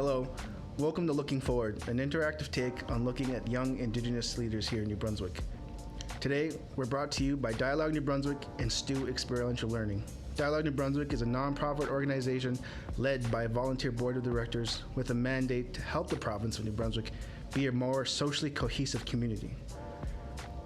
Hello, welcome to Looking Forward, an interactive take on looking at young Indigenous leaders here in New Brunswick. Today, we're brought to you by Dialogue New Brunswick and Stu Experiential Learning. Dialogue New Brunswick is a non-profit organization led by a volunteer board of directors with a mandate to help the province of New Brunswick be a more socially cohesive community.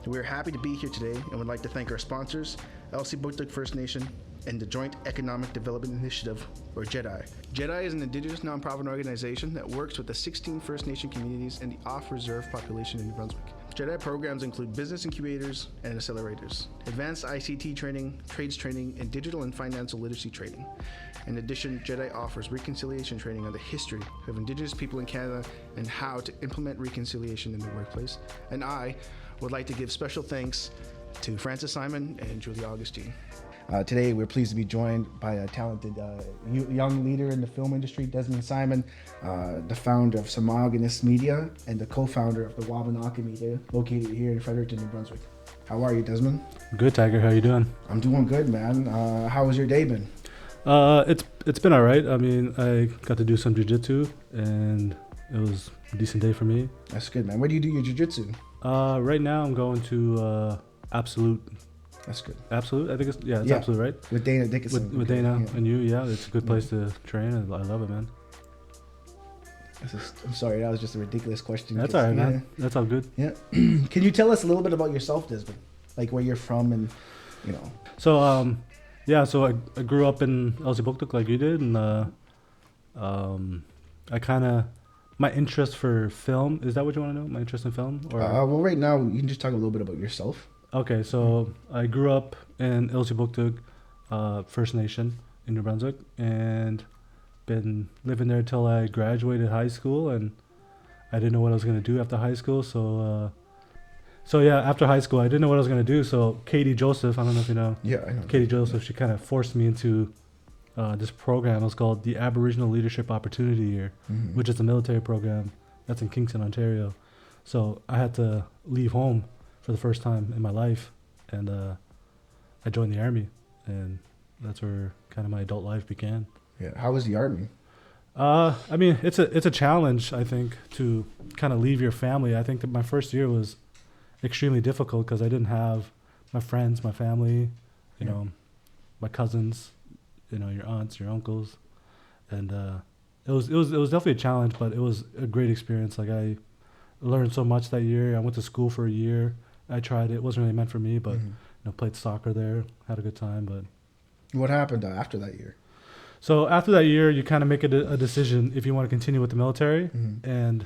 We're happy to be here today and would like to thank our sponsors, Elsipogtog First Nation, and the Joint Economic Development Initiative, or JEDI. JEDI is an Indigenous nonprofit organization that works with the 16 First Nation communities and the off-reserve population in New Brunswick. JEDI programs include business incubators and accelerators, advanced ICT training, trades training, and digital and financial literacy training. In addition, JEDI offers reconciliation training on the history of Indigenous people in Canada and how to implement reconciliation in the workplace. And I would like to give special thanks to Francis Simon and Julie Augustine. Today, we're pleased to be joined by a talented young leader in the film industry, Desmond Simon, the founder of Indigenous Media and the co-founder of the Wabanaka Media, located here in Fredericton, New Brunswick. How are you, Desmond? Good, Tiger. How you doing? I'm doing good, man. How has your day been? It's been all right. I mean, I got to do some jiu-jitsu, and it was a decent day for me. That's good, man. Where do you do your jiu-jitsu? Right now, I'm going to Absolute. That's good. Absolute? I think it's Absolute, right? With Dana Dickinson. With Dana and you, yeah. It's a good place to train, and I love it, man. I'm sorry, that was just a ridiculous question. That's all right, man. That's all good. Yeah. Can you tell us a little bit about yourself, Desmond? Like where you're from and, you know. So, so I grew up in Elsipogtog like you did, and I kind of, my interest for film, is that what you want to know? My interest in film? Or? Well, right now, you can just talk a little bit about yourself. Okay, so I grew up in Elsipogtog First Nation in New Brunswick, and been living there till I graduated high school, and I didn't know what I was going to do after high school, so after high school I didn't know what I was going to do, so Katie Joseph, I don't know if you know. Yeah, I know. Katie Joseph, she kind of forced me into this program. It was called the Aboriginal Leadership Opportunity Year, which is a military program that's in Kingston, Ontario. So I had to leave home for the first time in my life, and I joined the Army, and that's where kind of my adult life began. Yeah. How was the Army? I mean, it's a challenge, I think, to kind of leave your family. I think that my first year was extremely difficult because I didn't have my friends, my family, you know, my cousins, you know, your aunts, your uncles, and it was definitely a challenge, but it was a great experience. Like, I learned so much that year. I went to school for a year. I tried it. It wasn't really meant for me, but you know, played soccer there, had a good time. But what happened after that year? So after that year, you kind of make a decision if you want to continue with the military, and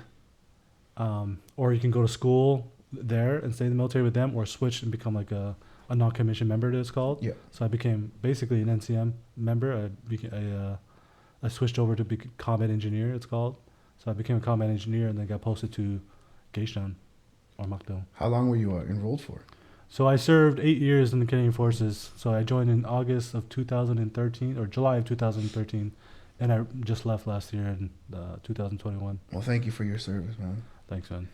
or you can go to school there and stay in the military with them, or switch and become like a non-commissioned member, it's called. Yeah. So I became basically an NCM member. I switched over to be combat engineer, it's called. So I became a combat engineer and then got posted to Geishan or Makdo. How long were you enrolled for? So I served 8 years in the Canadian Forces. So I joined in August of 2013 or July of 2013, and I just left last year in 2021. Well, thank you for your service, man. Thanks, man.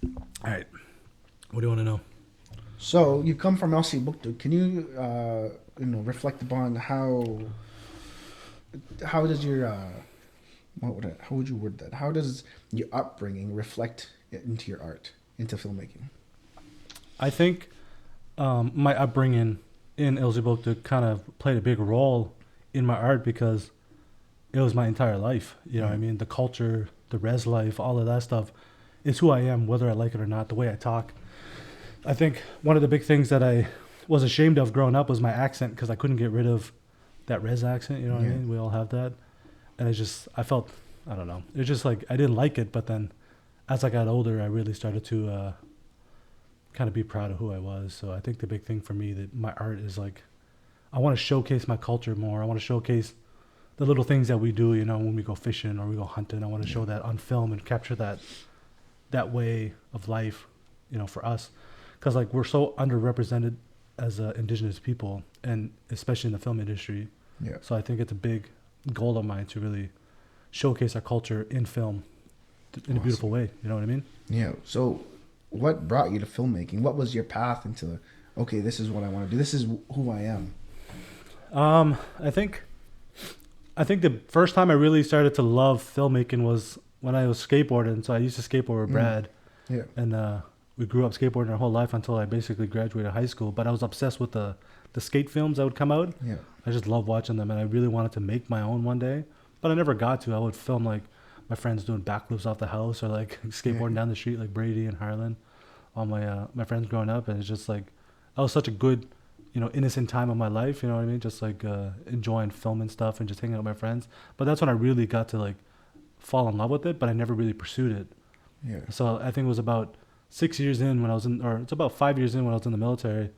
All right. What do you want to know? So you come from Elsipogtog. Can you, reflect upon how does your how would you word that? How does your upbringing reflect into your art, into filmmaking? I think my upbringing in Elsipogtog kind of played a big role in my art because it was my entire life. You know what I mean? The culture, the res life, all of that stuff is who I am, whether I like it or not, the way I talk. I think one of the big things that I was ashamed of growing up was my accent, because I couldn't get rid of that res accent, you know what I mean? We all have that. And I felt, I don't know, it's just like I didn't like it, but then as I got older, I really started to kind of be proud of who I was. So I think the big thing for me, that my art is like, I want to showcase my culture more. I want to showcase the little things that we do, you know, when we go fishing or we go hunting. I want to show that on film and capture that way of life, you know, for us. Because like we're so underrepresented as Indigenous people, and especially in the film industry. Yeah. So I think it's a big goal of mine to really showcase our culture in film in a beautiful way. You know what I mean? Yeah. So what brought you to filmmaking? What was your path into, this is what I want to do. This is who I am. I think I think the first time I really started to love filmmaking was when I was skateboarding. So I used to skateboard with Brad. Yeah. And we grew up skateboarding our whole life until I basically graduated high school. But I was obsessed with the skate films that would come out. Yeah. I just loved watching them, and I really wanted to make my own one day. But I never got to. I would film like my friends doing backflips off the house or like skateboarding down the street like Brady and Harlan. All my friends growing up, and it's just like that was such a good, innocent time of my life. You know what I mean? Just like enjoying filming stuff and just hanging out with my friends. But that's when I really got to like fall in love with it. But I never really pursued it. Yeah. So I think it was about 6 years in when I was in, or it's about 5 years in when I was in the military.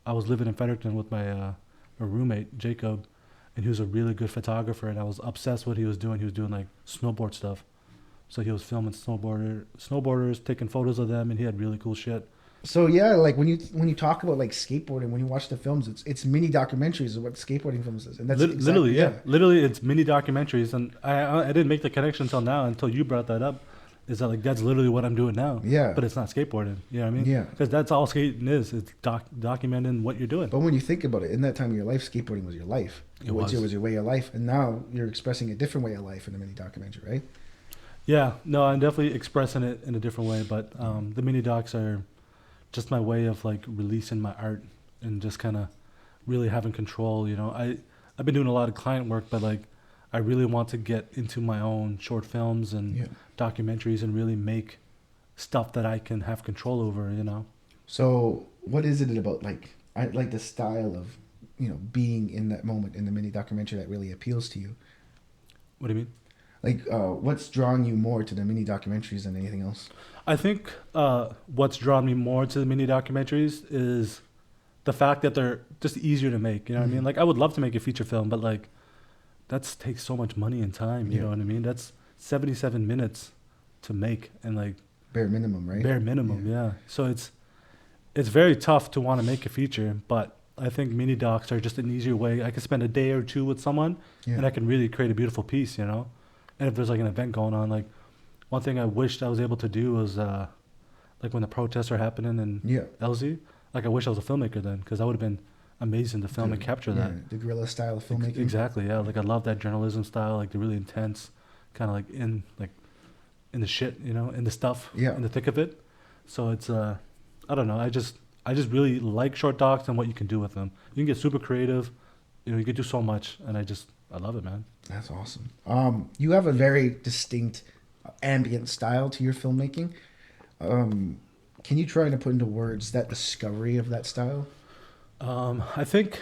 I was living in Fredericton with my roommate Jacob, and he was a really good photographer, and I was obsessed with what he was doing. He was doing like snowboard stuff. So he was filming snowboarders, taking photos of them, and he had really cool shit. So yeah, like when you talk about like skateboarding, when you watch the films, it's mini documentaries of what skateboarding films is, and that's literally literally it's mini documentaries. And I didn't make the connection until now, until you brought that up. Is that like that's literally what I'm doing now? Yeah. But it's not skateboarding. You know what I mean? Yeah. Because that's all skating is. It's documenting what you're doing. But when you think about it, in that time of your life, skateboarding was your life. It was your way of life, and now you're expressing a different way of life in a mini documentary, right? Yeah, no, I'm definitely expressing it in a different way, but the mini docs are just my way of like releasing my art and just kind of really having control. I've been doing a lot of client work, but like I really want to get into my own short films and documentaries and really make stuff that I can have control over. So what is it about I like the style of being in that moment in the mini documentary that really appeals to you? What do you mean? Like, what's drawing you more to the mini documentaries than anything else? I think what's drawn me more to the mini documentaries is the fact that they're just easier to make. You know what I mean? Like, I would love to make a feature film, but like, that takes so much money and time. You know what I mean? That's 77 minutes to make, and like bare minimum, right? Bare minimum, yeah. So it's very tough to want to make a feature, but I think mini docs are just an easier way. I can spend a day or two with someone, and I can really create a beautiful piece. And if there's like an event going on, like one thing I wished I was able to do was like when the protests are happening in Elsie, like I wish I was a filmmaker then, because that would have been amazing to film and capture that. The guerrilla style of filmmaking. Exactly, yeah. Like I love that journalism style, like the really intense, kind of like in the shit, in the stuff, in the thick of it. So it's I don't know. I just really like short docs and what you can do with them. You can get super creative. You can do so much, and I love it, man. That's awesome. You have a very distinct ambient style to your filmmaking. Can you try to put into words that discovery of that style? I think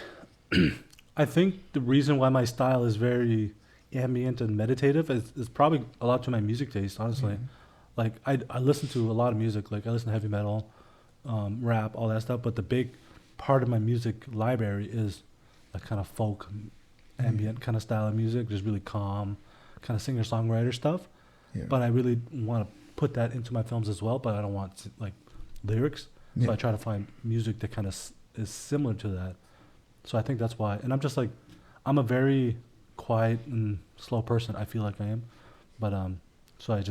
the reason why my style is very ambient and meditative is probably a lot to my music taste, honestly. Mm-hmm. Like I listen to a lot of music. Like I listen to heavy metal, rap, all that stuff. But the big part of my music library is a kind of folk, ambient kind of style of music, just really calm, kind of singer-songwriter stuff. Yeah. But I really want to put that into my films as well, but I don't want like lyrics. So I try to find music that kind of is similar to that. So I think that's why. And I'm just like, I'm a very quiet and slow person. I feel like I am. But so I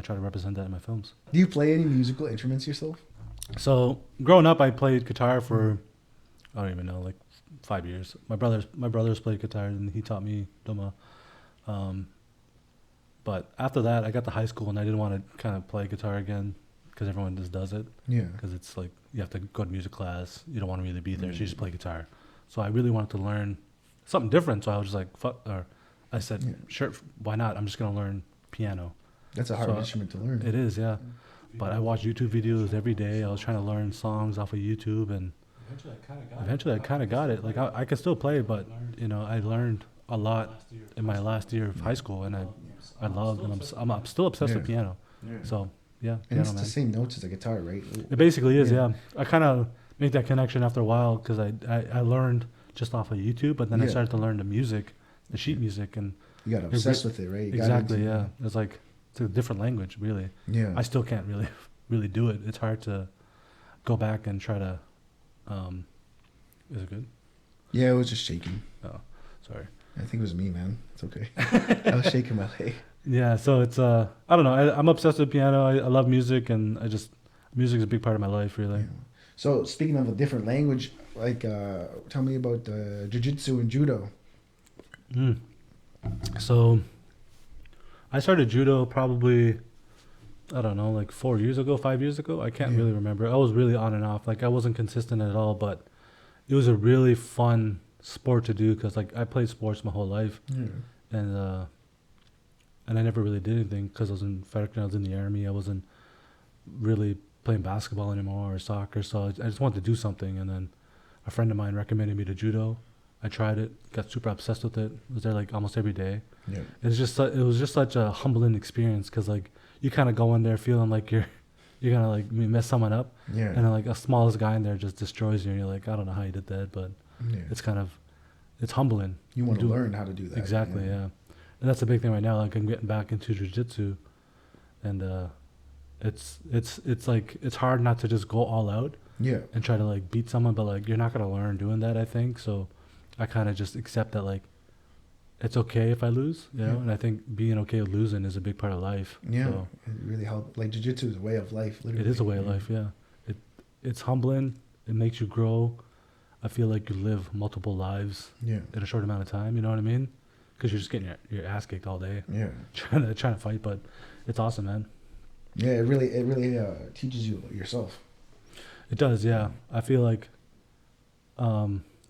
try to represent that in my films. Do you play any musical instruments yourself? So growing up, I played guitar for, I don't even know, like 5 years. My brothers played guitar and he taught me duma. But after that, I got to high school and I didn't want to kind of play guitar again because everyone just does it. Yeah. Because it's like you have to go to music class. You don't want to really be there, so you just play guitar. So I really wanted to learn something different. So I was just like, fuck. Or I said, sure, why not? I'm just gonna learn piano. That's a hard instrument to learn. It is, yeah. But I watch YouTube videos every day. I was trying to learn songs off of YouTube, and eventually I kind of got it. Like I can still play, but I learned a lot in my last year of high school, and I loved, and I'm still obsessed with piano. So yeah, and it's the same notes as a guitar, right? It basically is, yeah. I kind of made that connection after a while because I learned just off of YouTube, but then I started to learn the music, the sheet music, and you got obsessed with it, right? Exactly, yeah. It's like it's a different language, really. Yeah. I still can't really do it. It's hard to go back and try to. Is it good? Yeah, it was just shaking. Oh, sorry. I think it was me, man. It's okay. I was shaking my leg. Yeah, so it's I don't know. I'm obsessed with piano. I love music, and music is a big part of my life, really. Yeah. So speaking of a different language, like tell me about jiu-jitsu and judo. So I started judo probably, I don't know, like 4 years ago, 5 years ago. I can't really remember. I was really on and off. Like I wasn't consistent at all, but it was a really fun sport to do because like I played sports my whole life, and I never really did anything because I was in Frederick, I was in the army. I wasn't really playing basketball anymore or soccer, so I just wanted to do something. And then a friend of mine recommended me to judo. I tried it, got super obsessed with it. Was there like almost every day. Yeah. It was just such a humbling experience because like you kind of go in there feeling like you're gonna like mess someone up, and then, like a smallest guy in there just destroys you, and you're like, I don't know how you did that, but it's humbling. You want to learn how to do that. Exactly, yeah. And that's the big thing right now. Like I'm getting back into jiu-jitsu, and it's like it's hard not to just go all out. Yeah. And try to like beat someone, but like you're not gonna learn doing that, I think. So I kind of just accept that like it's okay if I lose, you know. And I think being okay with losing is a big part of life. Yeah, so it really helps. Like jiu-jitsu is a way of life. Literally. It is a way of life. Yeah, it's humbling. It makes you grow. I feel like you live multiple lives in a short amount of time. You know what I mean? Because you're just getting your ass kicked all day. Yeah, trying to fight, but it's awesome, man. Yeah, it really teaches you yourself. It does, yeah. I feel like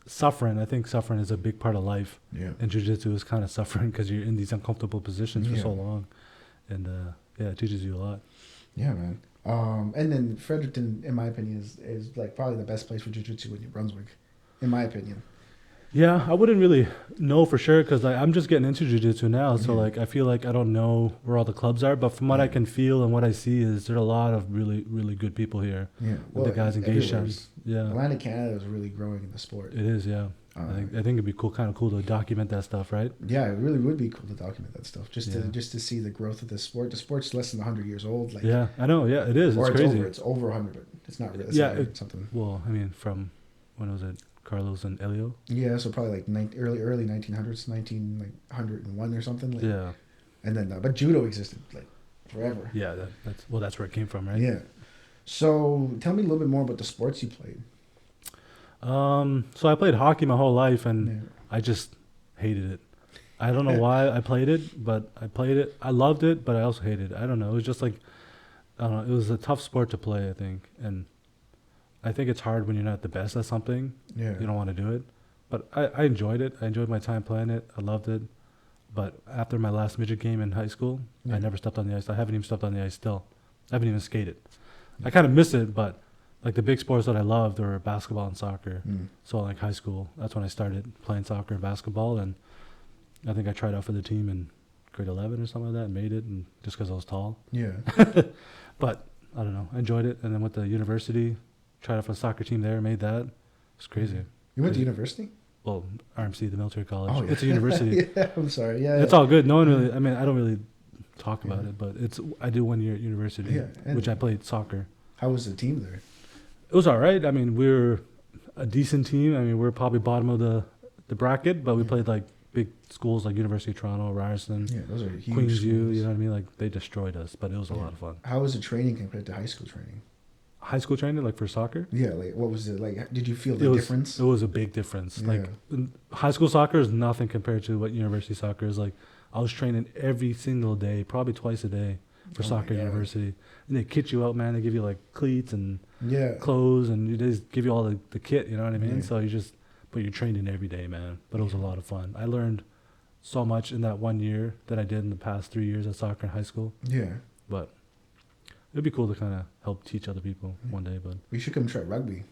suffering. I think suffering is a big part of life. Yeah. And jiu-jitsu is kind of suffering because you're in these uncomfortable positions for so long, and it teaches you a lot. Yeah, man. And then Fredericton, in my opinion, is like probably the best place for jiu-jitsu in New Brunswick, in my opinion. Yeah, I wouldn't really know for sure because I'm just getting into jiu-jitsu now. So like I feel like I don't know where all the clubs are, but from what I can feel and what I see is there are a lot of really, really good people here. Yeah, well, the guys in Geishan. Yeah, Atlantic Canada is really growing in the sport. It is, yeah. I think it'd be kind of cool to document that stuff, right? Yeah, it really would be cool to document that stuff, just to see the growth of the sport. The sport's less than 100 years old. Like, yeah, I know. Yeah, it is. It's crazy. It's over 100, but it's not really. It's something. Well, I mean, from when was it? Carlos and Elio. Yeah, so probably like early 1900s, 101 or something. Like, yeah. And then, but judo existed like forever. Yeah, that's where it came from, right? Yeah. So tell me a little bit more about the sports you played. So I played hockey my whole life, and I just hated it. I don't know why I played it, but I played it. I loved it, but I also hated it. I don't know. It was just like, I don't know. It was a tough sport to play, I think, and I think it's hard when you're not the best at something. Yeah. You don't want to do it. But I enjoyed it. I enjoyed my time playing it. I loved it. But after my last midget game in high school, I never stepped on the ice. I haven't even stepped on the ice still. I haven't even skated. I kind of miss it, but like the big sports that I loved were basketball and soccer. So like high school, that's when I started playing soccer and basketball. And I think I tried out for the team in grade 11 or something like that and made it, and just because I was tall. Yeah. But I don't know. I enjoyed it. And then went to university. Tried out for a soccer team there, made that. It's crazy. You went to university? Well, RMC, the military college. Oh, yeah. It's a university. Yeah, I'm sorry. Yeah, it's all good. No one really. I mean, I don't really talk about it, but I did 1 year at university, which I played soccer. How was the team there? It was all right. I mean, we were a decent team. I mean, we were probably bottom of the bracket, but we played like big schools like University of Toronto, Ryerson, those are huge Queensview. schools. You know what I mean? Like they destroyed us, but it was a lot of fun. How was the training compared to high school training? High school training, like for soccer? Yeah, like what was it like? Did you feel the difference? It was a big difference. Yeah. Like high school soccer is nothing compared to what university soccer is. Like I was training every single day, probably twice a day for soccer at university. And they kit you out, man. They give you like cleats and clothes, and they just give you all the kit. You know what I mean? So but you're training every day, man. But it was a lot of fun. I learned so much in that 1 year that I did in the past 3 years of soccer in high school. Yeah. But it'd be cool to kind of help teach other people one day, but we should come try rugby.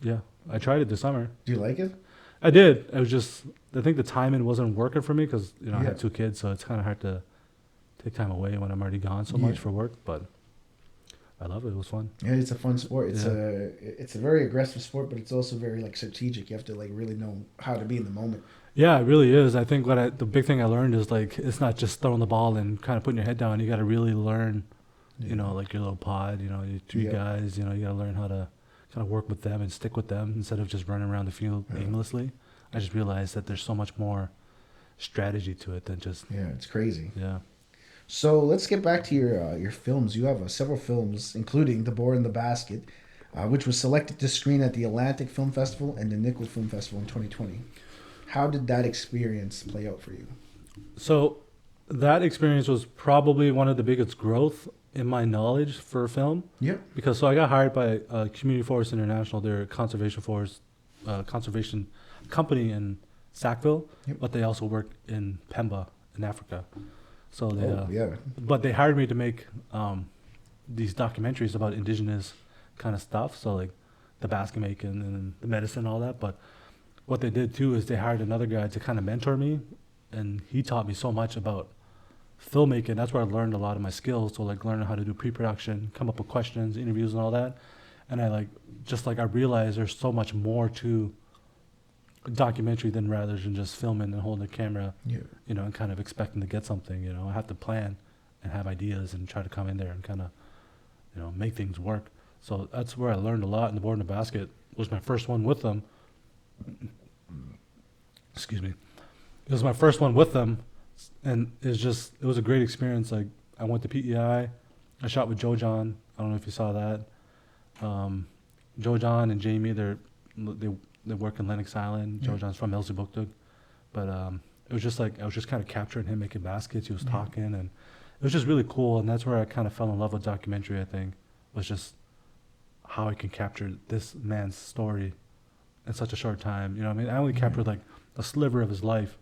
Yeah, I tried it this summer. Do you like it? I did. I was just, I think the timing wasn't working for me because I had 2 kids, so it's kind of hard to take time away when I'm already gone so much for work. But I love it. It was fun. Yeah, it's a fun sport. It's a very aggressive sport, but it's also very like strategic. You have to like really know how to be in the moment. Yeah, it really is. I think the big thing I learned is like it's not just throwing the ball and kind of putting your head down. You got to really learn. You know, like your little pod, your 3 guys, you got to learn how to kind of work with them and stick with them instead of just running around the field aimlessly. I just realized that there's so much more strategy to it than just... Yeah, it's crazy. Yeah. So let's get back to your films. You have several films, including The Boar in the Basket, which was selected to screen at the Atlantic Film Festival and the Nickel Film Festival in 2020. How did that experience play out for you? So that experience was probably one of the biggest growth in my knowledge for film. Yeah. Because so I got hired by Community Forest International, their conservation forest conservation company in Sackville, Yep. but they also work in Pemba in Africa. So they, yeah. but they hired me to make these documentaries about indigenous kind of stuff. So like the basket making and the medicine, all that. But what they did too is they hired another guy to kind of mentor me, and he taught me so much about filmmaking. That's where I learned a lot of my skills. So like learning how to do pre-production, come up with questions, interviews, and all that. And I realized there's so much more to a documentary than rather than just filming and holding the camera, Yeah. and kind of expecting to get something. I have to plan and have ideas and try to come in there and kind of, make things work. So that's where I learned a lot. And the Board in the Basket was my first one with them. Excuse me. It was my first one with them, and it was a great experience. Like I went to PEI, I shot with Joe John. I don't know if you saw that. Joe John and Jamie, they work in Lennox Island. Joe John's from Elsipogtog, but it was just like I was just kind of capturing him making baskets. He was talking, and it was just really cool. And that's where I kind of fell in love with documentary. I think was just how I can capture this man's story in such a short time. You know what I mean? I only captured like a sliver of his life,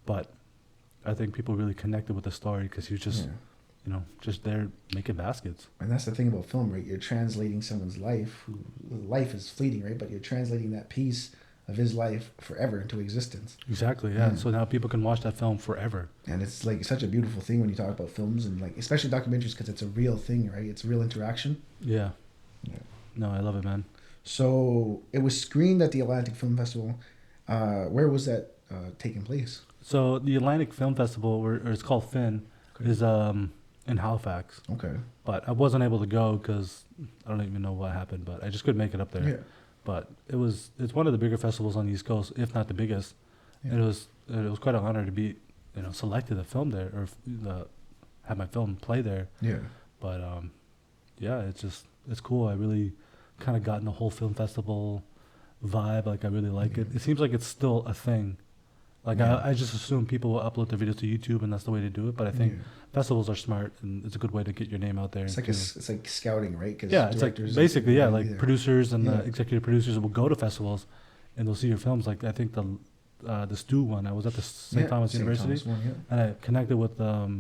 but I think people really connected with the story because he was just, just there making baskets. And that's the thing about film, right? You're translating someone's life. Life is fleeting, right? But you're translating that piece of his life forever into existence. Exactly, yeah. So now people can watch that film forever. And it's like such a beautiful thing when you talk about films and like, especially documentaries, because it's a real thing, right? It's real interaction. Yeah. No, I love it, man. So it was screened at the Atlantic Film Festival. Where was that taking place? So the Atlantic Film Festival, or it's called FIN, is in Halifax. Okay. But I wasn't able to go because I don't even know what happened, but I just couldn't make it up there. Yeah. But it's one of the bigger festivals on the East Coast, if not the biggest. Yeah. And it was quite an honor to be, selected to film there or have my film play there. Yeah. But it's cool. I really kind of gotten the whole film festival vibe. Like I really like it. It seems like it's still a thing. Like I just assume people will upload their videos to YouTube and that's the way to do it. But I think festivals are smart and it's a good way to get your name out there. It's like it's like scouting, right? Cause it's like basically like producers and the Yeah. executive producers will go to festivals and they'll see your films. Like I think the Stu one, I was at the St. Thomas St. University Thomas one, and I connected with a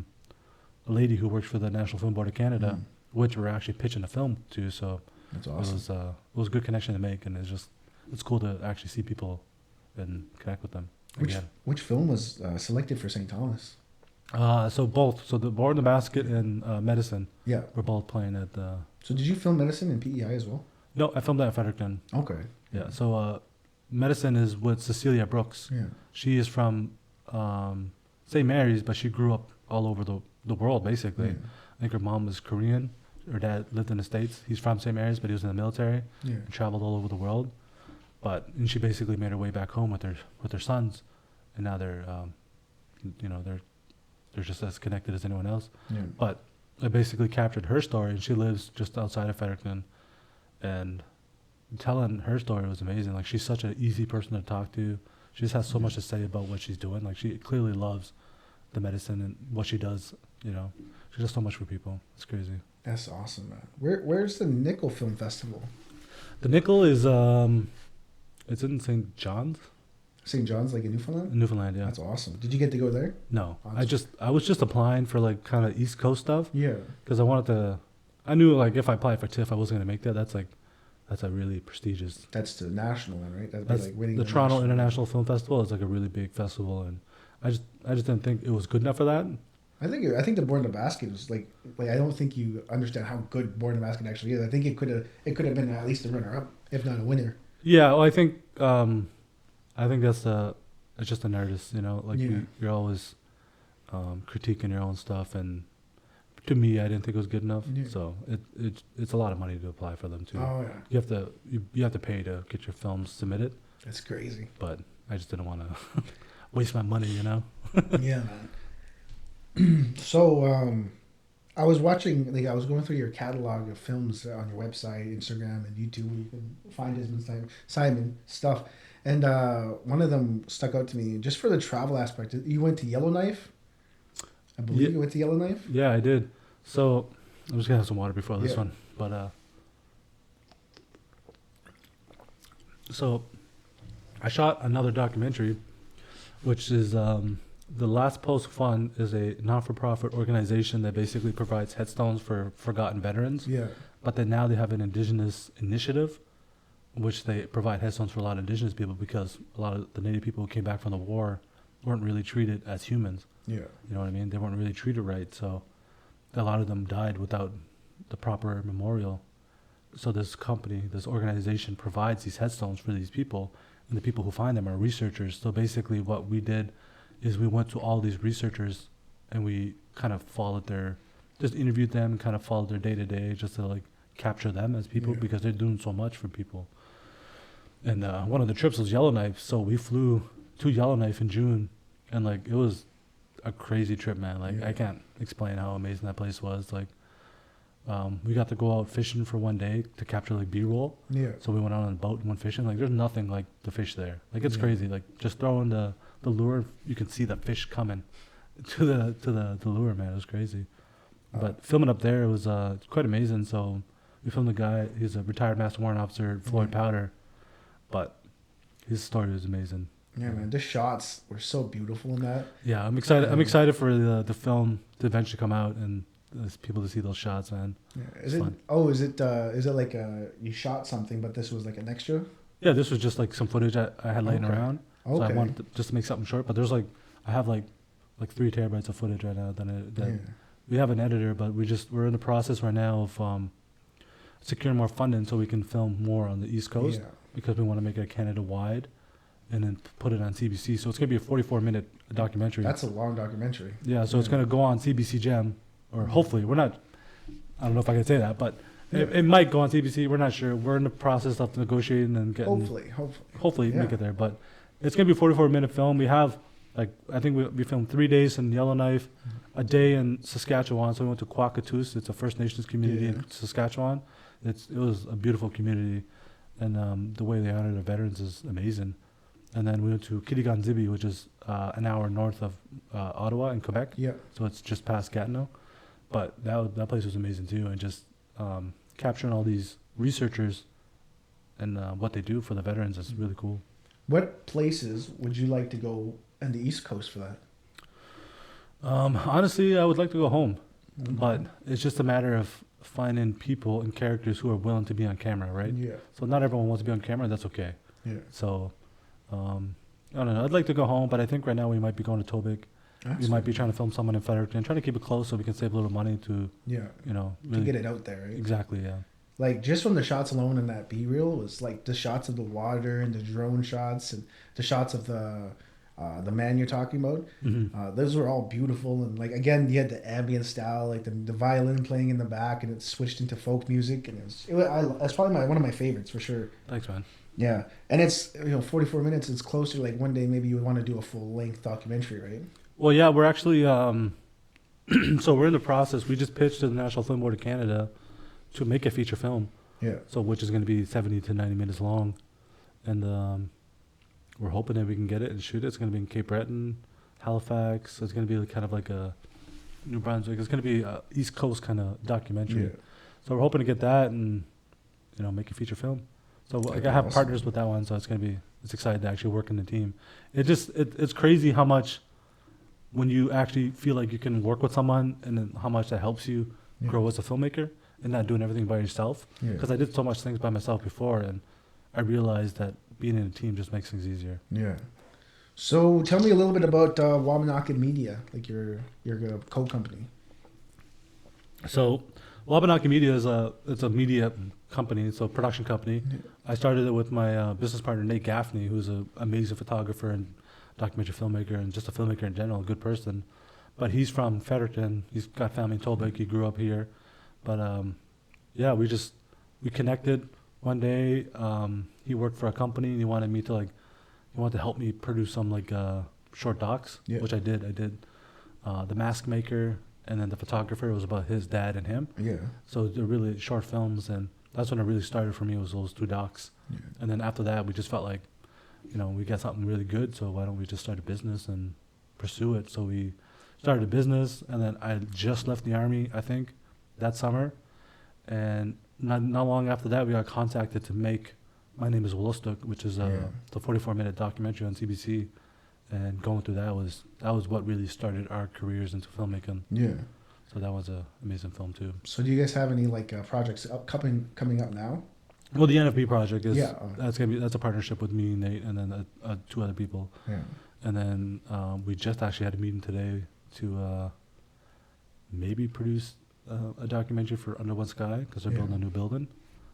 lady who works for the National Film Board of Canada, which we're actually pitching a film to. So that's awesome. It was a good connection to make, and it's cool to actually see people and connect with them. Which film was selected for St. Thomas? So both. So the Board in the Basket and Medicine. Yeah. Were both playing at. So did you film Medicine in PEI as well? No, I filmed that at Fredericton. Okay. Yeah. So Medicine is with Cecilia Brooks. Yeah. She is from St. Mary's, but she grew up all over the world basically. Yeah. I think her mom was Korean. Her dad lived in the States. He's from St. Mary's, but he was in the military. Yeah. And traveled all over the world. And she basically made her way back home with her sons, and now they're just as connected as anyone else. Yeah. But I basically captured her story, and she lives just outside of Fredericton, and telling her story was amazing. Like she's such an easy person to talk to. She just has so much to say about what she's doing. Like she clearly loves the medicine and what she does. She does so much for people. It's crazy. That's awesome, man. Where's the Nickel Film Festival? The Nickel is it's in St. John's. St. John's, like in Newfoundland? In Newfoundland, yeah. That's awesome. Did you get to go there? No. Awesome. I was just applying for like kind of East Coast stuff. Yeah. Because I knew like if I applied for TIFF, I wasn't going to make that. That's a really prestigious. That's the national one, right? That'd That's be like winning the Toronto International Film Festival is like a really big festival. And I just didn't think it was good enough for that. I think the Board in the Basket was like I don't think you understand how good Board in the Basket actually is. I think it could have been at least a runner up, if not a winner. Yeah, well, I think that's it's just an artist, like you're always critiquing your own stuff, and to me, I didn't think it was good enough. Yeah. So it's a lot of money to apply for them too. Oh yeah. You have to pay to get your films submitted. That's crazy. But I just didn't want to waste my money, Yeah, man. So I was watching, I was going through your catalog of films on your website, Instagram, and YouTube, where you can find Desmond Simon stuff. And one of them stuck out to me just for the travel aspect. You went to Yellowknife? I believe you went to Yellowknife? Yeah, I did. So I'm just going to have some water before this one. But so I shot another documentary, which is the Last Post Fund is a non-for-profit organization that basically provides headstones for forgotten veterans. Yeah. But then now they have an Indigenous initiative, which they provide headstones for a lot of Indigenous people because a lot of the Native people who came back from the war weren't really treated as humans. Yeah. You know what I mean? They weren't really treated right, so a lot of them died without the proper memorial. So this company, this organization provides these headstones for these people, and the people who find them are researchers. So basically what we did is we went to all these researchers and we kind of just interviewed them, kind of followed their day-to-day just to like capture them as people because they're doing so much for people. And one of the trips was Yellowknife, so we flew to Yellowknife in June, and like it was a crazy trip, man. Like I can't explain how amazing that place was. Like we got to go out fishing for one day to capture like B-roll. Yeah. So we went out on a boat and went fishing. Like there's nothing like the fish there. Like it's crazy. Like just throwing the lure, you can see the fish coming to the lure, man. It was crazy. But filming up there, it was quite amazing. So we filmed a guy. He's a retired master warrant officer, Floyd Powder, but his story was amazing. Yeah, man, the shots were so beautiful in that. Yeah, I'm excited. I'm excited for the film to eventually come out and people to see those shots, man. Yeah. Is it like you shot something, but this was like an extra? Yeah, this was just like some footage I had laying around. Okay. So I wanted just to make something short, but there's I have like 3 terabytes of footage right now. We have an editor, but we're in the process right now of securing more funding so we can film more on the East Coast because we want to make it a Canada wide. And then put it on CBC. So it's going to be a 44-minute documentary. That's a long documentary. Yeah, so it's going to go on CBC Gem, or hopefully. I don't know if I can say that, but it might go on CBC. We're not sure. We're in the process of negotiating and getting... Hopefully make it there. But it's going to be a 44-minute film. We have, I think we filmed 3 days in Yellowknife, a day in Saskatchewan. So we went to Quakatoos. It's a First Nations community in Saskatchewan. It was a beautiful community. And the way they honor their veterans is amazing. And then we went to Kitigan-Zibi, which is an hour north of Ottawa in Quebec. Yeah. So it's just past Gatineau. But that place was amazing too. And just capturing all these researchers and what they do for the veterans is really cool. What places would you like to go on the East Coast for that? Honestly, I would like to go home. Mm-hmm. But it's just a matter of finding people and characters who are willing to be on camera, right? Yeah. So not everyone wants to be on camera, and that's okay. Yeah. So... I don't know. I'd like to go home, but I think right now we might be going to Tobic. We might be trying to film someone in Fredericton, trying to keep it close so we can save a little money to, really to get it out there. Right? Exactly, yeah. Like just from the shots alone in that B-reel was like the shots of the water and the drone shots and the shots of the man you're talking about. Mm-hmm. Those were all beautiful and like again you had the ambient style, like the violin playing in the back and it switched into folk music and that's probably one of my favorites for sure. Thanks, man. Yeah, and it's 44 minutes. It's closer. Like one day, maybe you would want to do a full length documentary, right? Well, yeah, we're actually so we're in the process. We just pitched to the National Film Board of Canada to make a feature film. Yeah. So which is going to be 70 to 90 minutes long, and we're hoping that we can get it and shoot it. It's going to be in Cape Breton, Halifax. So it's going to be kind of like a New Brunswick. It's going to be a East Coast kind of documentary. Yeah. So we're hoping to get that and make a feature film. So I have partners with that one, so it's exciting to actually work in the team. It's crazy how much when you actually feel like you can work with someone and then how much that helps you grow as a filmmaker and not doing everything by yourself. Because I did so much things by myself before, and I realized that being in a team just makes things easier. Yeah. So tell me a little bit about Wabanaki Media, like your co-company. So Wabanaki Media it's a media company, so production company. Yeah. I started it with my business partner Nate Gaffney, who's an amazing photographer and documentary filmmaker and just a filmmaker in general, a good person. But he's from Fredericton. He's got family in Tobic. He grew up here. But we connected one day. He worked for a company and he wanted to help me produce some short docs, which I did. I did The Mask Maker. And then The Photographer was about his dad and him. Yeah. So they're really short films, and that's when it really started for me, was those 2 docs. Yeah. And then after that, we just felt like we got something really good, so why don't we just start a business and pursue it? So we started a business, and then I just left the Army, I think, that summer. And not long after that, we got contacted to make My Name is Wolostuk, which is the 44-minute documentary on CBC. And going through that was what really started our careers into filmmaking. Yeah. So that was an amazing film too. So do you guys have any like projects coming up now? Well, the NFB project is that's a partnership with me, Nate, and then 2 other people. Yeah. And then we just actually had a meeting today to maybe produce a documentary for Under One Sky, because they're building a new building.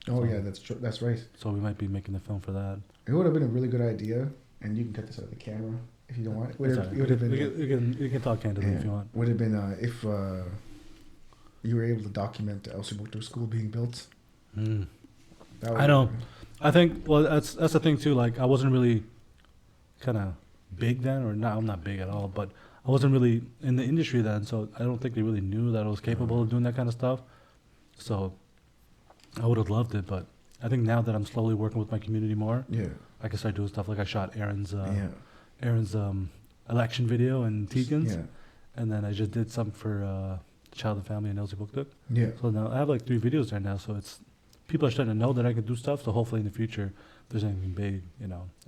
Oh, yeah, that's true. That's right. So we might be making the film for that. It would have been a really good idea, and you can cut this out of the camera if you don't want it. We can talk candidly if you want. Would have been if you were able to document the Elsipogtog school being built. I know. I think, well, that's the thing too. Like, I wasn't really kind of big then, or I'm not big at all, but I wasn't really in the industry then, so I don't think they really knew that I was capable of doing that kind of stuff. So I would have loved it, but I think now that I'm slowly working with my community more, I can start doing stuff. Like I shot Aaron's election video in Tegan's, and then I just did something for Child and Family in Elsipogtog. Yeah. So now I have like 3 videos there now, so it's people are starting to know that I can do stuff. So hopefully in the future, if there's anything big,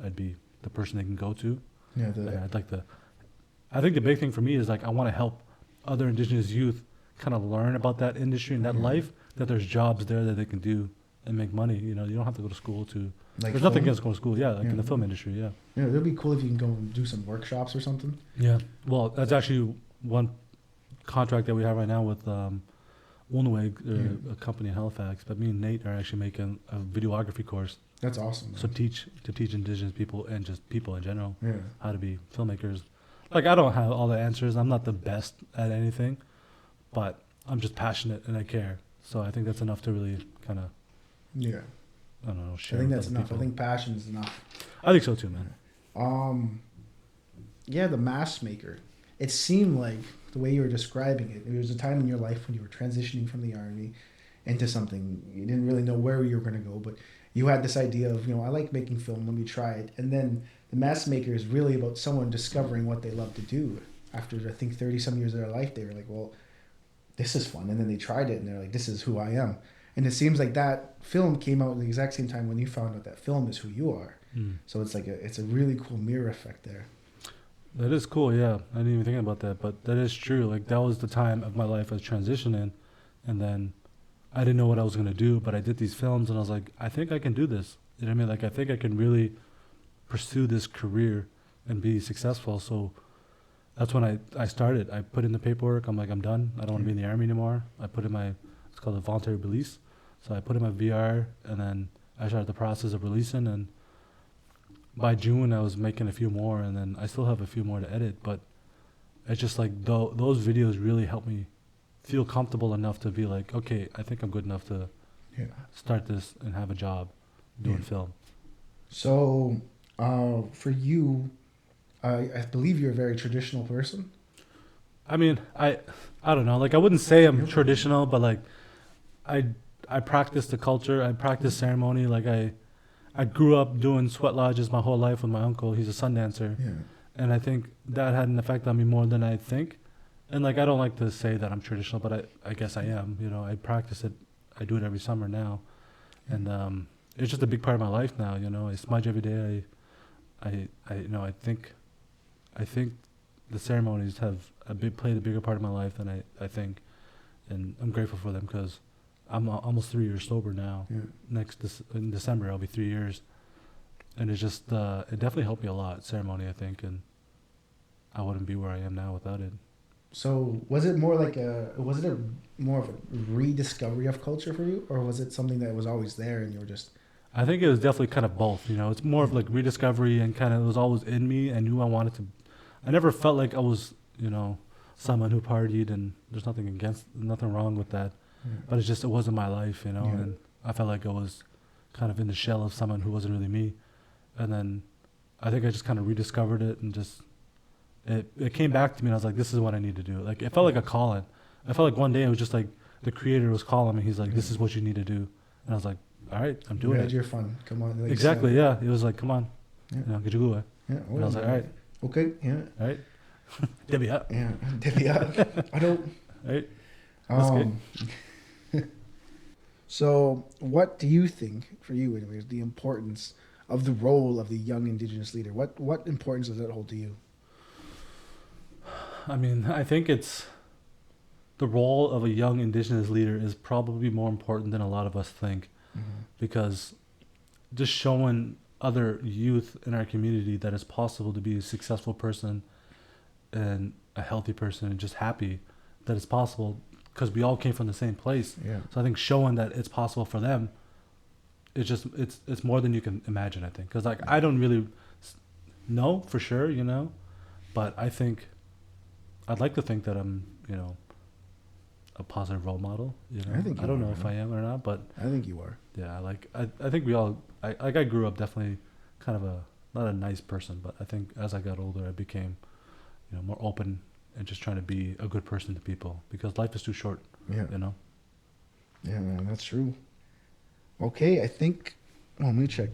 I'd be the person they can go to. Yeah. I'd like to. I think the big thing for me is like I want to help other Indigenous youth kind of learn about that industry and that life, that there's jobs there that they can do and make money. You don't have to go to school to. Like there's nothing against going to school. Yeah, in the film industry. Yeah. Yeah, it'd be cool if you can go and do some workshops or something. Yeah. Well, that's actually one contract that we have right now with Unweg, a company in Halifax. But me and Nate are actually making a videography course. That's awesome. Man. So teach Indigenous people and just people in general how to be filmmakers. Like, I don't have all the answers. I'm not the best at anything, but I'm just passionate and I care. So I think that's enough to really kind of, I don't know, share. I think that's enough. People. I think passion is enough. I think so too, man. The mask maker. It seemed like the way you were describing it, there was a time in your life when you were transitioning from the Army into something. You didn't really know where you were going to go, but you had this idea of, I like making film, let me try it. And then the mask maker is really about someone discovering what they love to do. After, I think, 30-some years of their life, they were like, well, this is fun. And then they tried it, and they're like, this is who I am. And it seems like that film came out at the exact same time when you found out that film is who you are. So it's like it's a really cool mirror effect there. That is cool, yeah. I didn't even think about that, but that is true. Like, that was the time of my life I was transitioning, and then I didn't know what I was going to do, but I did these films, and I was like, I think I can do this. You know what I mean? Like, I think I can really pursue this career and be successful. So that's when I started. I put in the paperwork. I'm like, I'm done. I don't want to be in the Army anymore. I put in it's called a voluntary release. So I put in my VR, and then I started the process of releasing, and by June I was making a few more, and then I still have a few more to edit, but it's just like those videos really helped me feel comfortable enough to be like, okay, I think I'm good enough to start this and have a job doing film. So for you, I believe you're a very traditional person. I mean, I don't know, like I wouldn't say I'm traditional, but like I practice the culture, I practice ceremony. Like I grew up doing sweat lodges my whole life with my uncle. He's a sun dancer. Yeah. And I think that had an effect on me more than I think. And like, I don't like to say that I'm traditional, but I guess I am. I practice it. I do it every summer now. And it's just a big part of my life now. I smudge every day. I think the ceremonies have played a bigger part of my life than I think. And I'm grateful for them because I'm almost 3 years sober now. Yeah. In December, I'll be 3 years. And it's just, it definitely helped me a lot, ceremony, I think. And I wouldn't be where I am now without it. So was it more like more of a rediscovery of culture for you? Or was it something that was always there and you were just... I think it was definitely kind of both, It's more of like rediscovery and kind of, it was always in me. I knew I wanted to... I never felt like I was, someone who partied, and there's nothing wrong with that. But it wasn't my life, and I felt like I was kind of in the shell of someone who wasn't really me. And then I think I just kind of rediscovered it, and just, it came back to me, and I was like, this is what I need to do. Like, it felt like a calling. I felt like one day it was just like the creator was calling me. He's like, this is what you need to do. And I was like, all right, I'm doing it. You're fun. Come on. Like, exactly, yeah. It was like, come on. You know, get your go. Yeah. And I was like, all right. Okay. Yeah. All right. Debbie up. Yeah. Debbie up. I don't. All right. That's good. So, what do you think, for you anyways, the importance of the role of the young Indigenous leader? What importance does that hold to you? I mean, I think it's the role of a young Indigenous leader is probably more important than a lot of us think, because just showing other youth in our community that it's possible to be a successful person and a healthy person and just happy that it's possible, because we all came from the same place. Yeah. So I think showing that it's possible for them, it's more than you can imagine, I think. Because, like, I don't really know for sure, you know, but I think I'd like to think that I'm, you know, a positive role model. You know, I don't know if I am or not, but I think you are. Yeah, I think we all. I grew up definitely kind of not a nice person, but I think as I got older, I became, you know, more open and just trying to be a good person to people, because life is too short. Yeah. You know. Yeah, man, that's true. Okay, I think. Well, let me check.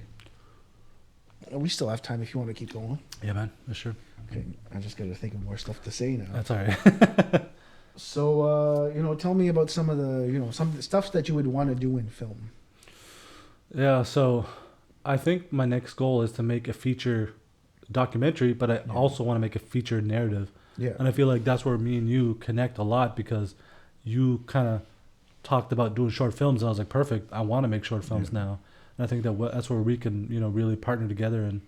We still have time if you want to keep going. Yeah, man. Yeah, sure. Okay, I just got to think of more stuff to say now. That's all right. So, you know, tell me about some of the, you know, some of the stuff that you would want to do in film. Yeah, so I think my next goal is to make a feature documentary, but I also want to make a feature narrative. Yeah. And I feel like that's where me and you connect a lot, because you kind of talked about doing short films, and I was like, perfect, I want to make short films now. And I think that's where we can, you know, really partner together and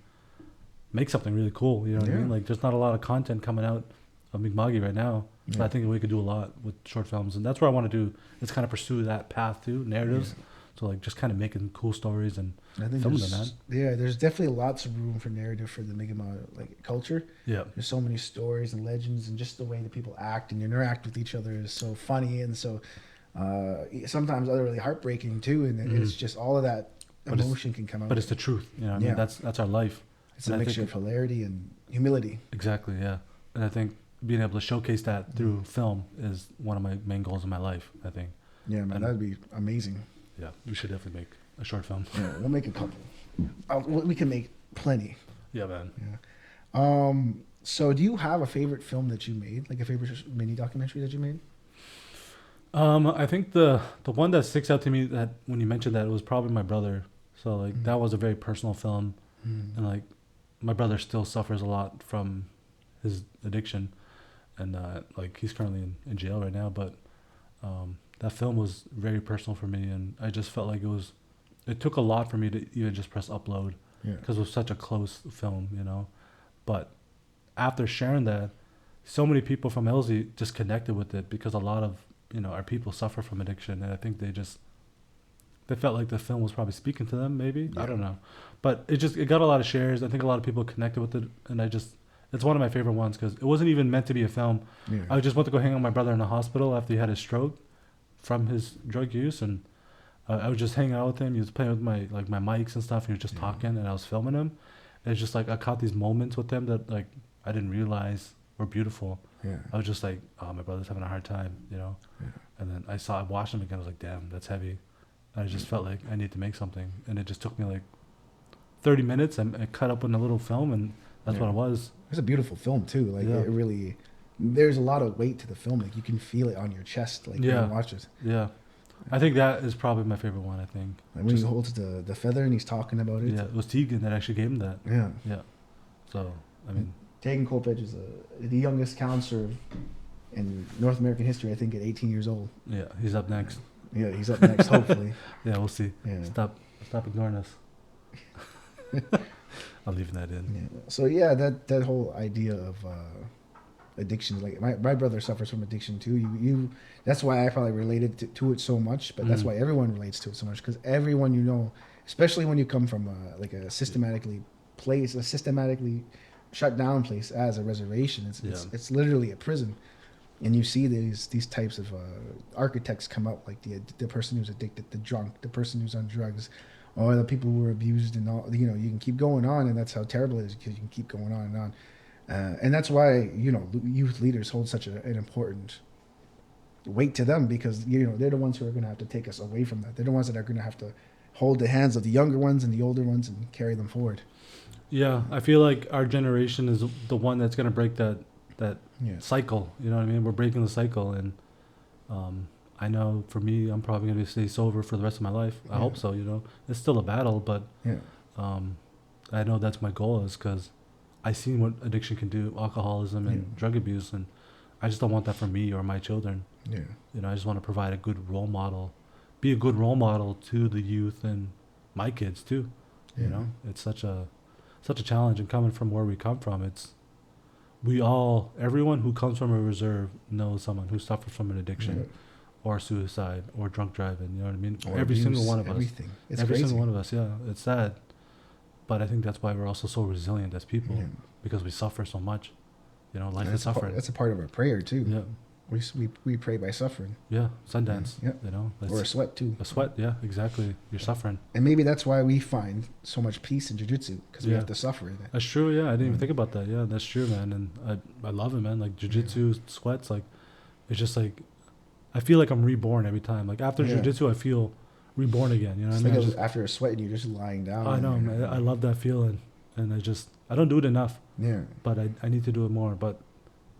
make something really cool. You know what I mean? Like, there's not a lot of content coming out of Mi'kma'ki right now. So I think we could do a lot with short films, and that's what I want to do. Is kind of pursue that path too, narratives. So, like, just kind of making cool stories and filming them, man. Yeah, there's definitely lots of room for narrative for the Mi'kmaq like culture. Yeah, there's so many stories and legends, and just the way that people act and interact with each other is so funny, and so sometimes utterly heartbreaking too. And it's just all of that emotion can come out. But it's the truth, you know what I mean? That's our life. It's a mixture of hilarity and humility. Exactly, yeah. And I think being able to showcase that through film is one of my main goals in my life, I think. Yeah, man, that'd be amazing. Yeah, we should definitely make a short film. Yeah, we'll make a couple. We can make plenty. Yeah, man. Yeah. So do you have a favorite film that you made? Like a favorite mini documentary that you made? I think the one that sticks out to me, that when you mentioned that, it was probably my brother. So, like, that was a very personal film. And, like, my brother still suffers a lot from his addiction. And, like, he's currently in jail right now. But that film was very personal for me. And I just felt like it took a lot for me to even just press upload. Because it was such a close film, you know. But after sharing that, so many people from Elsie just connected with it, because a lot of, you know, our people suffer from addiction. And I think they felt like the film was probably speaking to them, maybe. I don't know. But it got a lot of shares. I think a lot of people connected with it. And it's one of my favorite ones, because it wasn't even meant to be a film. I just went to go hang out with my brother in the hospital after he had his stroke from his drug use. And I was just hanging out with him. He was playing with my mics and stuff. And he was just talking, and I was filming him. And it's just like, I caught these moments with him that, like, I didn't realize were beautiful. I was just like, oh, my brother's having a hard time, you know. And then I watched him again. I was like, damn, that's heavy. And I just felt like I need to make something. And it just took me like 30 minutes. I cut up in a little film, and that's what it was. It's a beautiful film too. Like, it really, there's a lot of weight to the film. Like, you can feel it on your chest, like, when you watch it. Yeah. I think that is probably my favorite one, I think. Like when he holds the feather and he's talking about it. Yeah, it was Tegan that actually gave him that. Yeah. Yeah. So, I mean. Tegan Kolpage is the youngest counselor in North American history, I think, at 18 years old. Yeah, he's up next. Yeah, he's up next, hopefully. Yeah, we'll see. Yeah. Stop ignoring us. I'm leaving that in. Yeah. So, yeah, that whole idea of addiction, like, my brother suffers from addiction too. You that's why I probably related to it so much, but that's why everyone relates to it so much, because everyone, you know, especially when you come from a systematically shut down place as a reservation, it's literally a prison. And you see these types of architects come out, like the person who's addicted, the drunk, the person who's on drugs, or the people who are abused, and all. You know, you can keep going on, and that's how terrible it is, because you can keep going on and on. And that's why, you know, youth leaders hold such an important weight to them, because, you know, they're the ones who are going to have to take us away from that. They're the ones that are going to have to hold the hands of the younger ones and the older ones and carry them forward. Yeah, I feel like our generation is the one that's gonna break that Yeah. cycle. You know what I mean? We're breaking the cycle, and I know for me, I'm probably gonna stay sober for the rest of my life. I hope so. You know, it's still a battle, but Yeah. I know that's my goal is because I seen what addiction can do, alcoholism and drug abuse, and I just don't want that for me or my children. Yeah. You know, I just want to provide a good role model, be a good role model to the youth and my kids too. You know, it's such a challenge, and coming from where we come from, everyone who comes from a reserve knows someone who suffers from an addiction or suicide or drunk driving. You know what I mean? Or every abuse, single one of everything. us. It's every crazy. single one of us. Yeah, it's sad, but I think that's why we're also so resilient as people because we suffer so much. You know, life is suffering. That's a part of our prayer too. Yeah. We pray by suffering. Yeah, Sundance. Yeah. You know, Or a sweat too. a sweat. Yeah, exactly. You're suffering. And maybe that's why we find so much peace in jiu-jitsu, because we Yeah. have to suffer in it. That's true. Yeah, I didn't even think about that. Yeah, that's true, man. And I love it, man. Like jiu-jitsu, sweats. Like, it's just like, I feel like I'm reborn every time. Like after jiu-jitsu, I feel reborn again. You know what I mean? Like after a sweat and you're just lying down. I know, man. I love that feeling, and I don't do it enough. Yeah. But I need to do it more. But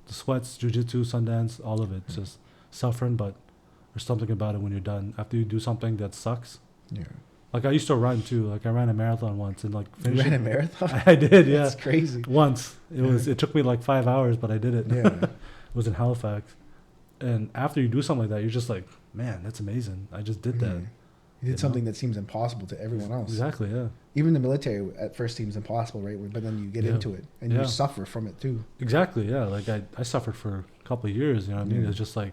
the sweats, jiu-jitsu, Sundance, all of it, just suffering. But there's something about it when you're done. After you do something that sucks. Yeah. Like I used to run too. Like I ran a marathon once and like You ran a marathon? I did, yeah. That's crazy. Once. It took me like 5 hours, but I did it. Yeah. It was in Halifax. And after you do something like that, you're just like, man, that's amazing. I just did that. You did something that seems impossible to everyone else. Exactly, yeah. Even the military at first seems impossible, right? But then you get into it and you suffer from it too. Exactly, yeah. Like I suffered for a couple of years, you know what I mean? It's just like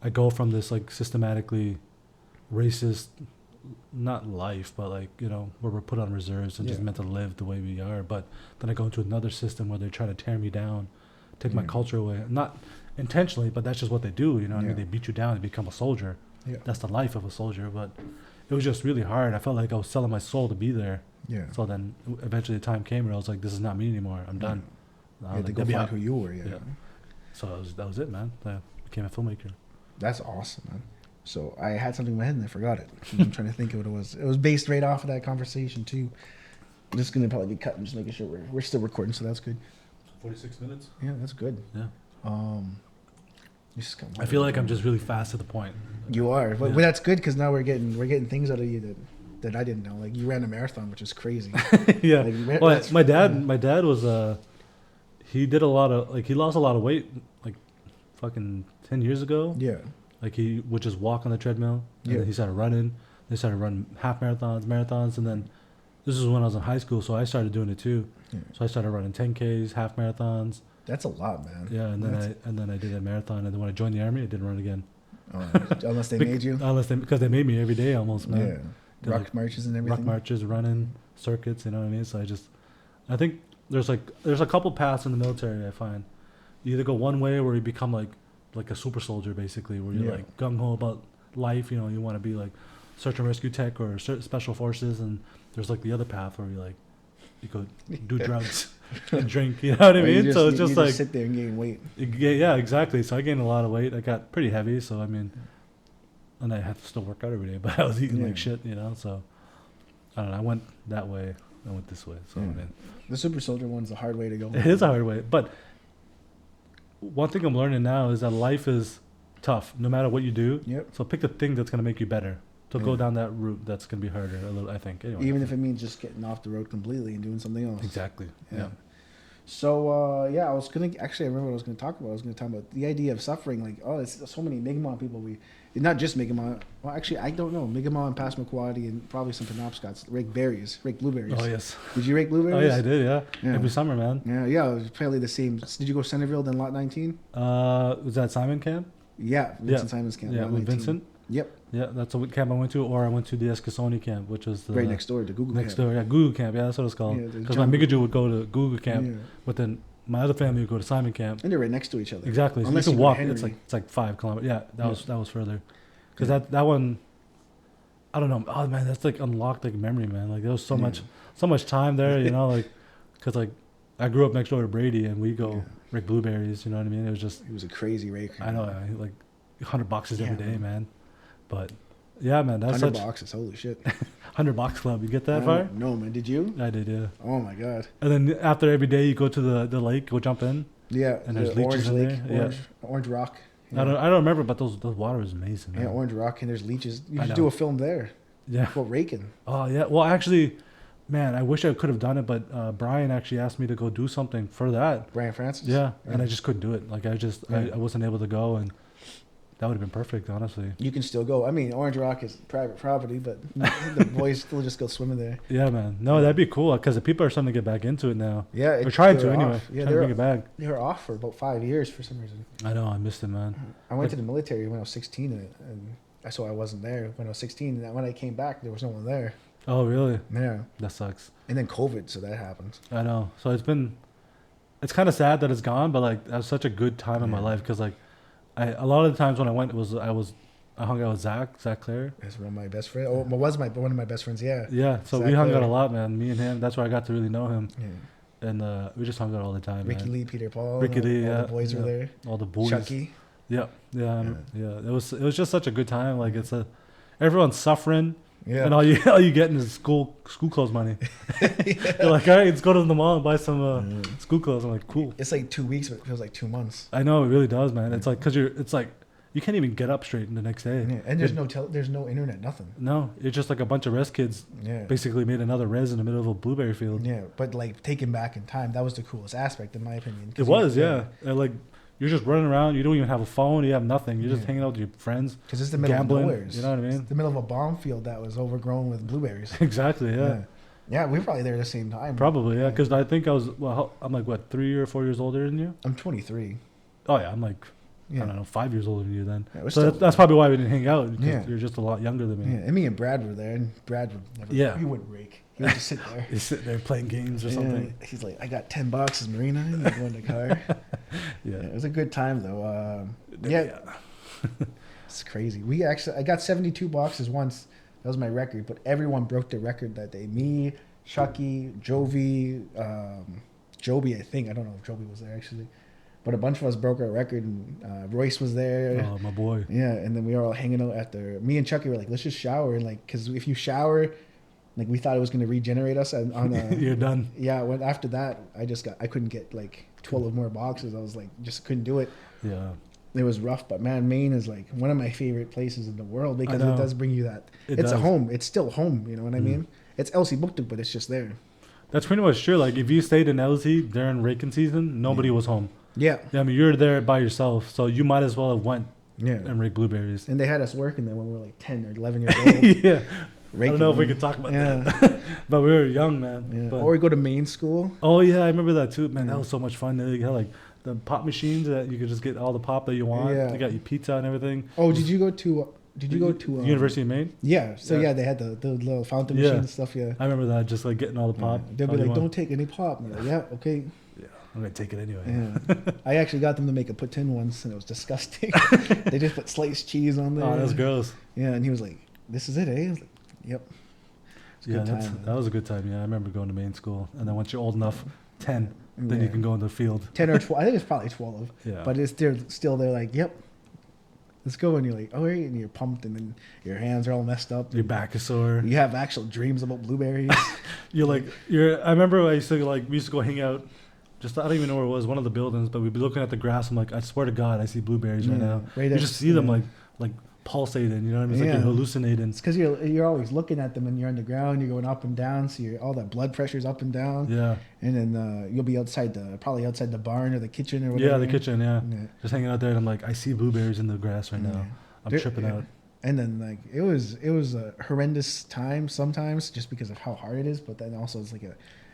I go from this like systematically racist, not life, but like, you know, where we're put on reserves and just meant to live the way we are. But then I go into another system where they try to tear me down, take my culture away. Not intentionally, but that's just what they do, you know what I mean? They beat you down and become a soldier. Yeah. That's the life of a soldier. But it was just really hard. I felt like I was selling my soul to be there. Yeah. So then eventually the time came where I was like, this is not me anymore. I'm done. You had to go find who you were, So that was it, man. I became a filmmaker. That's awesome, man. So I had something in my head and I forgot it. I'm trying to think of what it was. It was based right off of that conversation too. I'm just gonna probably be cutting, just making sure we're still recording, so that's good. 46 minutes. Yeah, that's good. Yeah. I feel like I'm just really fast to the point. You are, but that's good because now we're getting things out of you that I didn't know. Like you ran a marathon, which is crazy. Yeah. Like, well, my dad was he did a lot of he lost a lot of weight like fucking 10 years ago. Yeah. Like he would just walk on the treadmill. And then he started running. They started running half marathons, and then this is when I was in high school, so I started doing it too. Yeah. So I started running 10Ks, half marathons. That's a lot, man. Yeah, and then I did a marathon, and then when I joined the army, I didn't run again. Unless they made you. Because they made me every day almost, man. Yeah. Rock marches and everything. Rock marches, running circuits, you know what I mean? So I think there's a couple paths in the military. I find you either go one way where you become like a super soldier, basically, where you're like gung ho about life. You know, you want to be like search and rescue tech or special forces, and there's like the other path where you go do drugs and drink. You know what I mean? So it's just like sit there and gain weight. Yeah, exactly. So I gained a lot of weight. I got pretty heavy. So I mean, and I have to still work out every day, but I was eating like shit. You know, so I don't know. I went that way. I went this way. So I mean, the super soldier one's a hard way to go. It is a hard way, but one thing I'm learning now is that life is tough, no matter what you do. Yep. So pick the thing that's going to make you better. So go down that route that's going to be harder a little, I think. Anyway, even if it means just getting off the road completely and doing something else. Exactly. Yeah. So, I remember what I was going to talk about. I was going to talk about the idea of suffering. Like, there's so many Mi'kmaq people. Not just Mi'kmaq. Well, actually, I don't know. Mi'kmaq and Passamaquoddy and probably some Penobscots rake blueberries. Oh, yes. Did you rake blueberries? Oh, yeah, I did, yeah. Every summer, man. Yeah, it was probably the same. Did you go to Centerville, then Lot 19? Was that Simon camp? Yeah, Vincent Simon's camp. Yeah, with Vincent? Yep. Yeah, that's the camp I went to, or I went to the Eskasoni camp, which was right next door to Google camp. Next door, yeah, Google camp, yeah, that's what it's called. Because my Mi'kaju would go to Google camp, but then my other family would go to Simon camp. And they're right next to each other. Exactly. So unless you can walk. It's like 5 kilometers. Yeah, that was further. Because that one, I don't know. Oh man, that's like unlocked like memory, man. Like there was so much time there, you know, like because like I grew up next door to Brady, and we go rake blueberries. You know what I mean? It was a crazy raker. I know, like 100 boxes every day, man. But Yeah, man, that's 100 such boxes. Holy shit. 100 box club. You get that I far? don't know, man. Did you? I did, yeah. Oh my god. And then after every day, you go to the lake, go jump in. Yeah. And there's the leeches Orange in Lake, there. Orange Rock. I don't remember, but those water is amazing. Man. Yeah, Orange Rock, and there's leeches. You I should know. do a film there. Yeah. About raking. Oh yeah. Well, actually, man, I wish I could have done it, but Brian actually asked me to go do something for that. Brian Francis? Yeah, and I just couldn't do it. Like I Yeah. wasn't able to go, and that would have been perfect, honestly. You can still go. I mean, Orange Rock is private property, but the boys still just go swimming there. Yeah, man. No, that'd be cool because the people are starting to get back into it now. Yeah. We're trying to they're anyway. off. Yeah, Trying to bring it back. They were off for about 5 years for some reason. I know. I missed it, man. I went to the military when I was 16, and so I wasn't there when I was 16. And when I came back, there was no one there. Oh, really? Yeah. That sucks. And then COVID, so that happened. I know. So it's kind of sad that it's gone, but like that was such a good time in my life because like a lot of the times when I went I hung out with Zach Clare. That's one of my best friends. Oh, one of my best friends. Yeah. Yeah. So Zach we hung Clare. out a lot, man. Me and him. That's where I got to really know him. Yeah. And we just hung out all the time. Ricky man. Lee, Peter Paul. Ricky Lee, all the boys were there. All the boys. Chucky. Yeah. It was just such a good time. Like everyone's suffering. Yeah. And all you getting is school clothes money. You're like, all right, let's go to the mall and buy some school clothes. I'm like, cool. It's like 2 weeks, but it feels like 2 months. I know it really does, man. It's like it's like you can't even get up straight the next day. Yeah. And there's no internet, nothing. No, it's just like a bunch of res kids. Yeah. Basically made another res in the middle of a blueberry field. Yeah, but like taken back in time, that was the coolest aspect, in my opinion. It was, yeah. And like you're just running around. You don't even have a phone. You have nothing. You're just hanging out with your friends. Because it's the middle gambling, of nowhere. You know what I mean? It's the middle of a bomb field that was overgrown with blueberries. Exactly. Yeah. Yeah, we were probably there at the same time. Probably, yeah. Because I think I'm like what 3 or 4 years older than you. I'm 23. Oh yeah, I'm like Yeah. I don't know 5 years older than you then. Yeah, we're So still- that's probably why we didn't hang out. Because Yeah. you're just a lot younger than me. Yeah, and me and Brad were there, and Brad would never. Yeah. He wouldn't rake. He would just sit there. He's sitting there playing games or something. He's like, I got 10 boxes, Marina. And go in the car. Yeah. It was a good time though. Yeah. It's crazy. I got 72 boxes once. That was my record, but everyone broke the record that day. Me, Chucky, Jovi, Joby, I think. I don't know if Joby was there actually. But a bunch of us broke our record, and Royce was there. Oh, my boy. Yeah, and then we were all hanging out after. Me and Chucky were like, let's just shower. And like, because if you shower, like we thought it was going to regenerate us on You're done. Yeah, after that, I couldn't get like 12 more boxes. I was like, just couldn't do it. Yeah. It was rough, but man, Maine is like one of my favorite places in the world because know. it does bring you that. It It's a does. home. It's still home. You know what I mean? It's Elsipogtog, but it's just there. That's pretty much true. Like, if you stayed in LC during raking season, nobody was home. Yeah. Yeah, I mean, you're there by yourself, so you might as well have went Yeah. and raked blueberries. And they had us working there when we were like 10 or 11 years old. Yeah. I Raking don't know if we them. could talk about Yeah. that. But we were young, man. Yeah. But, Or we go to Maine school. oh, yeah, I remember that too. Man, that Yeah. was so much fun. They had, like, the pop machines that you could just get all the pop that you want. Yeah. They got you pizza and everything. Oh, did you go to? University of Maine? Yeah. So Yeah. yeah, they had the little fountain Yeah. machine and stuff. Yeah. I remember that, just like getting all the pop. They'll be all you like, want. "Don't take any pop." And you're like, yeah, okay. Yeah, I'm going to take it anyway. Yeah. I actually got them to make a poutine once, and it was disgusting. They just put sliced cheese on there. Oh, that's gross. Yeah, and he was like, "This is it, eh?" I was like, "Yep." It's a Yeah, good time. that was a good time. Yeah, I remember going to Maine school. And then once you're old enough, 10, then Yeah. you can go in the field. 10 or 12. I think it's probably 12. Yeah. But they're still like, "Yep, let's go." And you're like, "Oh, right," and you're pumped, and then your hands are all messed up. Your back is sore. You have actual dreams about blueberries. I remember I used to we used to go hang out. Just I don't even know where it was, one of the buildings, but we'd be looking at the grass. I'm like, I swear to God, I see blueberries right Yeah, now. right You there, just see them yeah. like pulsating. You know what I mean? It's like Yeah. you're hallucinating. It's because you're always looking at them, and you're on the ground. You're going up and down, so all that blood pressure's up and down. Yeah. And then you'll be probably outside the barn or the kitchen or whatever. Yeah, the kitchen. Yeah. Yeah. Just hanging out there, and I'm like, I see blueberries in the grass right now. Yeah. I'm There- tripping yeah. out. And then like it was a horrendous time sometimes just because of how hard it is, but then also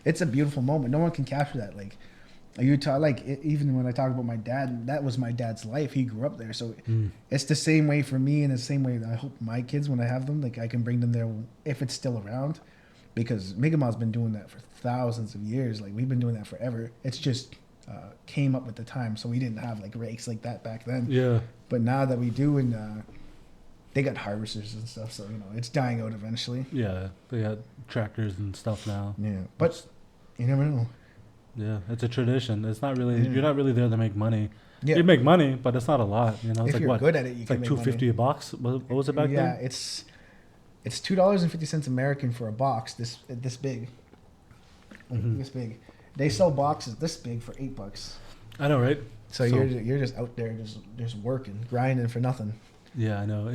it's a beautiful moment. No one can capture that. Like even when I talk about my dad, that was my dad's life. He grew up there, so it's the same way for me, and the same way that I hope my kids, when I have them, like I can bring them there if it's still around, because Mi'kmaq's been doing that for thousands of years. Like we've been doing that forever. It's just came up with the time, so we didn't have like rakes like that back then. Yeah. But now that we do, and they got harvesters and stuff, so it's dying out eventually. Yeah. They got tractors and stuff now. Yeah, but you never know. Yeah, it's a tradition. It's not really. Yeah. You're not really there to make money. Yeah, You make money, but it's not a lot. You know, it's if like you're what? good at it, you It's can like make $2.50 a box. What was it back yeah, then? it's It's $2.50 American for a box this big. This big. They sell boxes this big for $8. I know, right? So you're just out there just working, grinding for nothing. Yeah, I know.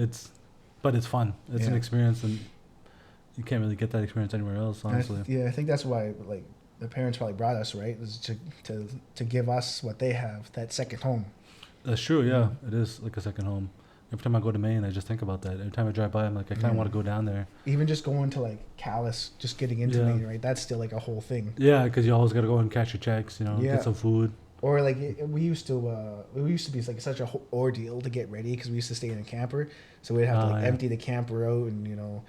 But it's fun. It's an experience, and you can't really get that experience anywhere else, honestly. I think that's why like the parents probably brought us, right? Is to give us what they have, that second home. That's true. Yeah, it is like a second home. Every time I go to Maine, I just think about that. Every time I drive by, I'm like, I kind of want to go down there. Even just going to like Calais, just getting into Maine, right? That's still like a whole thing. Yeah, because you always got to go and cash your checks, get some food. Or like we used to be like such a ordeal to get ready because we used to stay in a camper, so we'd have to empty the camper out and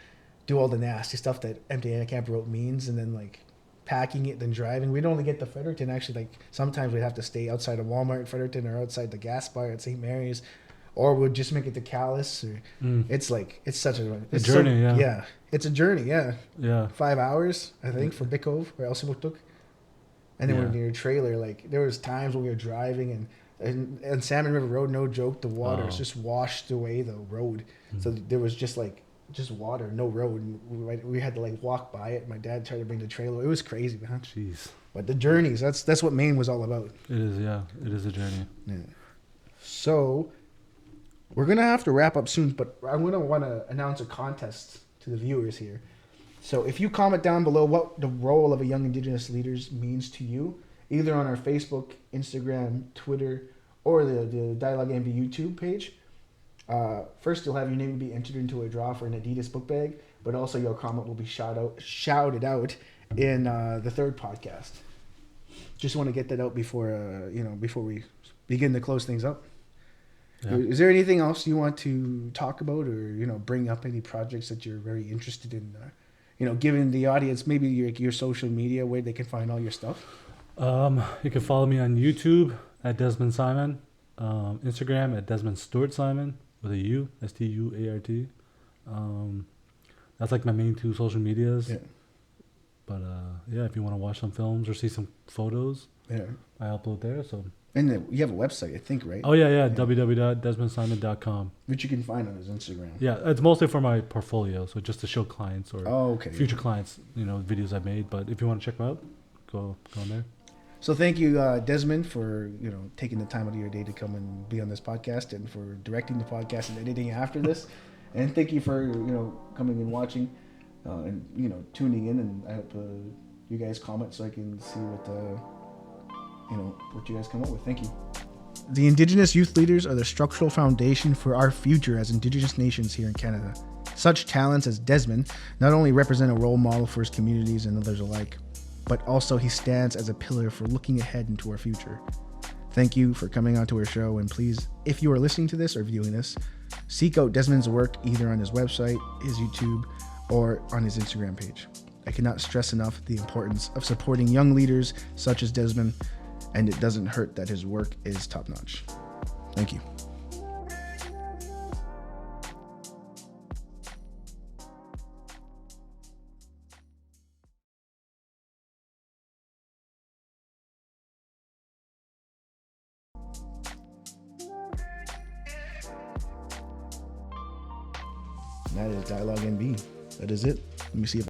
do all the nasty stuff that emptying a camper out means, and then like packing it, then driving. We'd only get to Fredericton. Actually, like sometimes we'd have to stay outside of Walmart in Fredericton or outside the gas bar at St. Mary's. Or we'd just make it to Calais. It's such a journey. Yeah, it's a journey. Yeah. 5 hours, I think, for Bicove or Elsipogtog. And then we're near your trailer. Like there was times when we were driving and Salmon River Road, no joke, the water just washed away the road. So there was just water, no road. And we had to like walk by it. My dad tried to bring the trailer. It was crazy, man. Jeez. But the journeys, that's what Maine was all about. It is, yeah. It is a journey. Yeah. So we're going to have to wrap up soon, but I'm going to want to announce a contest to the viewers here. So if you comment down below what the role of a young Indigenous leaders means to you, either on our Facebook, Instagram, Twitter, or the Dialogue MB YouTube page, first you'll have your name be entered into a draw for an Adidas book bag, but also your comment will be shouted out in the third podcast. Just want to get that out before we begin to close things up. Yeah. Is there anything else you want to talk about, or bring up any projects that you're very interested in? Giving the audience maybe your social media where they can find all your stuff. You can follow me on YouTube at Desmond Simon, Instagram at Desmond Stuart Simon with a U, Stuart. That's like my main two social medias. Yeah. But if you want to watch some films or see some photos, I upload there. So. And you have a website, I think, right? Oh, yeah. www.desmondsimon.com. Which you can find on his Instagram. Yeah, it's mostly for my portfolio, so just to show clients or future clients, videos I've made. But if you want to check them out, go on there. So thank you, Desmond, for taking the time out of your day to come and be on this podcast, and for directing the podcast and editing after this. And thank you for coming and watching, and tuning in. And I hope you guys comment so I can see what you guys come up with. Thank you. The Indigenous youth leaders are the structural foundation for our future as Indigenous nations here in Canada. Such talents as Desmond not only represent a role model for his communities and others alike, but also he stands as a pillar for looking ahead into our future. Thank you for coming onto our show, and please, if you are listening to this or viewing this, seek out Desmond's work either on his website, his YouTube, or on his Instagram page. I cannot stress enough the importance of supporting young leaders such as Desmond, and it doesn't hurt that his work is top-notch. Thank you. And that is Dialogue NB. That is it. Let me see if